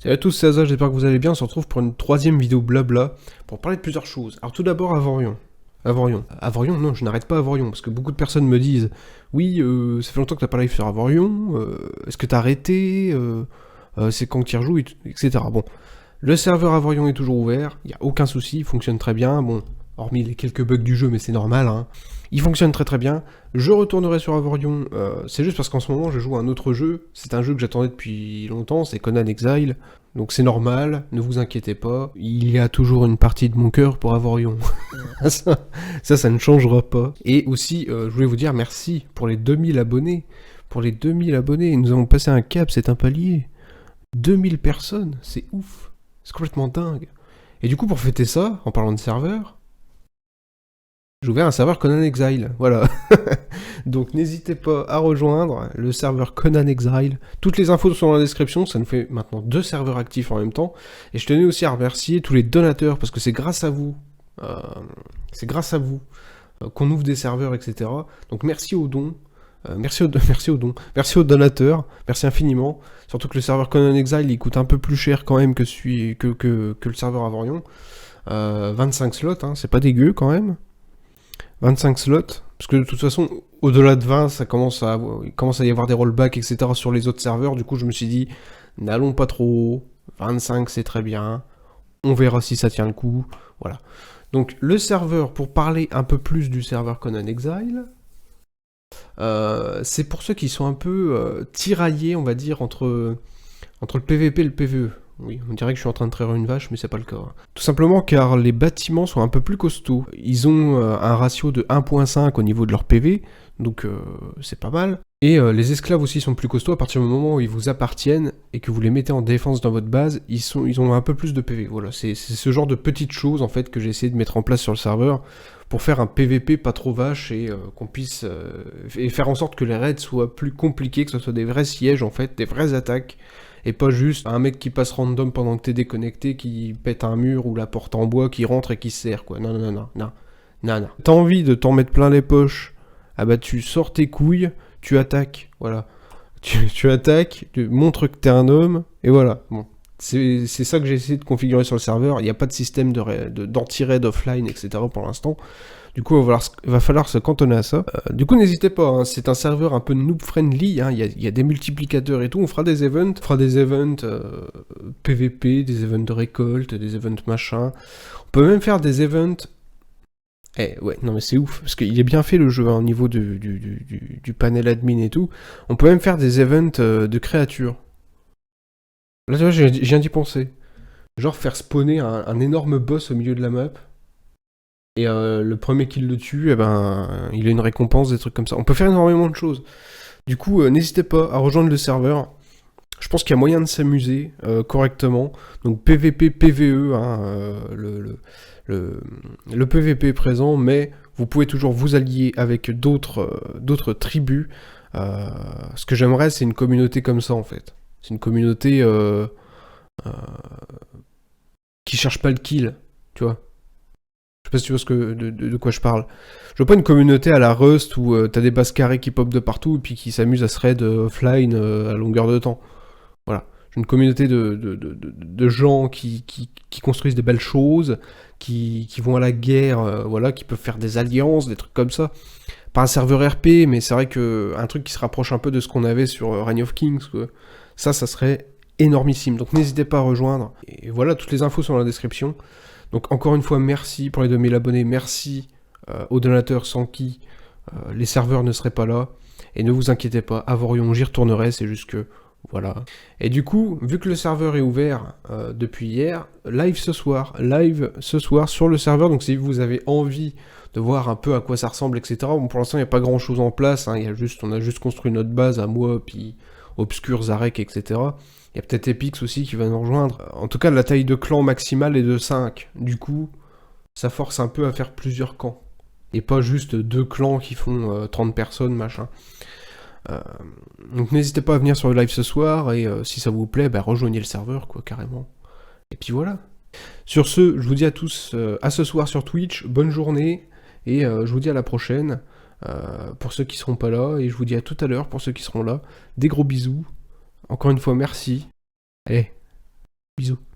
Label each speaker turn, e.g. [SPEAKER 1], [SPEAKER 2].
[SPEAKER 1] Salut à tous, c'est Aza, j'espère que vous allez bien. On se retrouve pour une troisième vidéo blabla pour parler de plusieurs choses. Alors tout d'abord, Avorion. Avorion, non, je n'arrête pas Avorion, parce que beaucoup de personnes me disent oui, ça fait longtemps que t'as pas live sur Avorion, est-ce que t'as arrêté, c'est quand que tu y rejoues, etc. Bon, le serveur Avorion est toujours ouvert, il n'y a aucun souci, il fonctionne très bien, bon, hormis les quelques bugs du jeu, mais c'est normal, hein. Il fonctionne très très bien. Je retournerai sur Avorion, c'est juste parce qu'en ce moment je joue à un autre jeu, c'est un jeu que j'attendais depuis longtemps, c'est Conan Exile, donc c'est normal, ne vous inquiétez pas, il y a toujours une partie de mon cœur pour Avorion. ça ne changera pas. Et aussi, je voulais vous dire merci pour les 2000 abonnés. Pour les 2000 abonnés, nous avons passé un cap, c'est un palier. 2000 personnes, c'est ouf. C'est complètement dingue. Et du coup, pour fêter ça, en parlant de serveur, j'ai ouvert un serveur Conan Exile, voilà. Donc n'hésitez pas à rejoindre le serveur Conan Exile. Toutes les infos sont dans la description, ça nous fait maintenant 2 serveurs actifs en même temps. Et je tenais aussi à remercier tous les donateurs, parce que c'est grâce à vous, qu'on ouvre des serveurs, etc. Donc merci aux dons, merci aux donateurs, merci infiniment. Surtout que le serveur Conan Exile, il coûte un peu plus cher quand même que le serveur Avorion. 25 slots, hein, c'est pas dégueu quand même. 25 slots, parce que de toute façon, au-delà de 20, il commence à y avoir des rollbacks, etc. sur les autres serveurs. Du coup, je me suis dit, n'allons pas trop haut. 25, c'est très bien. On verra si ça tient le coup. Voilà. Donc, le serveur, pour parler un peu plus du serveur Conan Exile, c'est pour ceux qui sont un peu tiraillés, on va dire, entre le PVP et le PVE. Oui, on dirait que je suis en train de traire une vache, mais c'est pas le cas. Tout simplement car les bâtiments sont un peu plus costauds. Ils ont un ratio de 1.5 au niveau de leur PV, donc c'est pas mal. Et les esclaves aussi sont plus costauds à partir du moment où ils vous appartiennent et que vous les mettez en défense dans votre base, ils ont un peu plus de PV. Voilà, c'est ce genre de petites choses en fait que j'ai essayé de mettre en place sur le serveur pour faire un PVP pas trop vache et qu'on puisse et faire en sorte que les raids soient plus compliqués, que ce soit des vrais sièges en fait, des vraies attaques. Et pas juste un mec qui passe random pendant que t'es déconnecté, qui pète un mur ou la porte en bois, qui rentre et qui se sert, quoi. Non. T'as envie de t'en mettre plein les poches, ah bah tu sors tes couilles, tu attaques, voilà. Tu attaques, tu montres que t'es un homme, et voilà. Bon. C'est ça que j'ai essayé de configurer sur le serveur, il n'y a pas de système d'anti-raid offline, etc. pour l'instant. Du coup, il va falloir se cantonner à ça. Du coup, n'hésitez pas, hein, c'est un serveur un peu noob-friendly, hein, il y a des multiplicateurs et tout, on fera des events, PVP, des events de récolte, des events machin. On peut même faire des events... ouais, non mais c'est ouf, parce qu'il est bien fait le jeu, hein, au niveau du panel admin et tout. On peut même faire des events de créatures. Là, tu vois, j'ai viens d'y penser. Genre faire spawner un énorme boss au milieu de la map. Et le premier qui le tue, eh ben, il a une récompense, des trucs comme ça. On peut faire énormément de choses. Du coup, n'hésitez pas à rejoindre le serveur. Je pense qu'il y a moyen de s'amuser correctement. Donc PVP, PVE, hein, le PVP est présent, mais vous pouvez toujours vous allier avec d'autres tribus. Ce que j'aimerais, c'est une communauté comme ça, en fait. C'est une communauté qui cherche pas le kill, tu vois. Je sais pas si tu vois de quoi je parle. Je veux pas une communauté à la Rust où t'as des bases carrées qui pop de partout et puis qui s'amusent à se raid offline à longueur de temps. Voilà. J'ai une communauté de gens qui construisent des belles choses, qui vont à la guerre, voilà, qui peuvent faire des alliances, des trucs comme ça. Pas un serveur RP, mais c'est vrai que un truc qui se rapproche un peu de ce qu'on avait sur Reign of Kings, quoi. Ça serait énormissime. Donc n'hésitez pas à rejoindre. Et voilà, toutes les infos sont dans la description. Donc encore une fois, merci pour les 2000 abonnés, merci aux donateurs sans qui les serveurs ne seraient pas là. Et ne vous inquiétez pas, Avorion, j'y retournerai, c'est juste que... Voilà. Et du coup, vu que le serveur est ouvert depuis hier, live ce soir sur le serveur, donc si vous avez envie de voir un peu à quoi ça ressemble, etc. Bon, pour l'instant, il n'y a pas grand chose en place, hein, on a juste construit notre base à moi, puis Obscur, Zarek, etc. Il y a peut-être Epix aussi qui va nous rejoindre. En tout cas, la taille de clan maximale est de 5. Du coup, ça force un peu à faire plusieurs camps. Et pas juste 2 clans qui font 30 personnes, machin. Donc n'hésitez pas à venir sur le live ce soir, et si ça vous plaît, bah, rejoignez le serveur, quoi, carrément. Et puis voilà. Sur ce, je vous dis à tous à ce soir sur Twitch, bonne journée, et je vous dis à la prochaine, pour ceux qui seront pas là, et je vous dis à tout à l'heure pour ceux qui seront là. Des gros bisous. Encore une fois, merci. Allez, Bisous.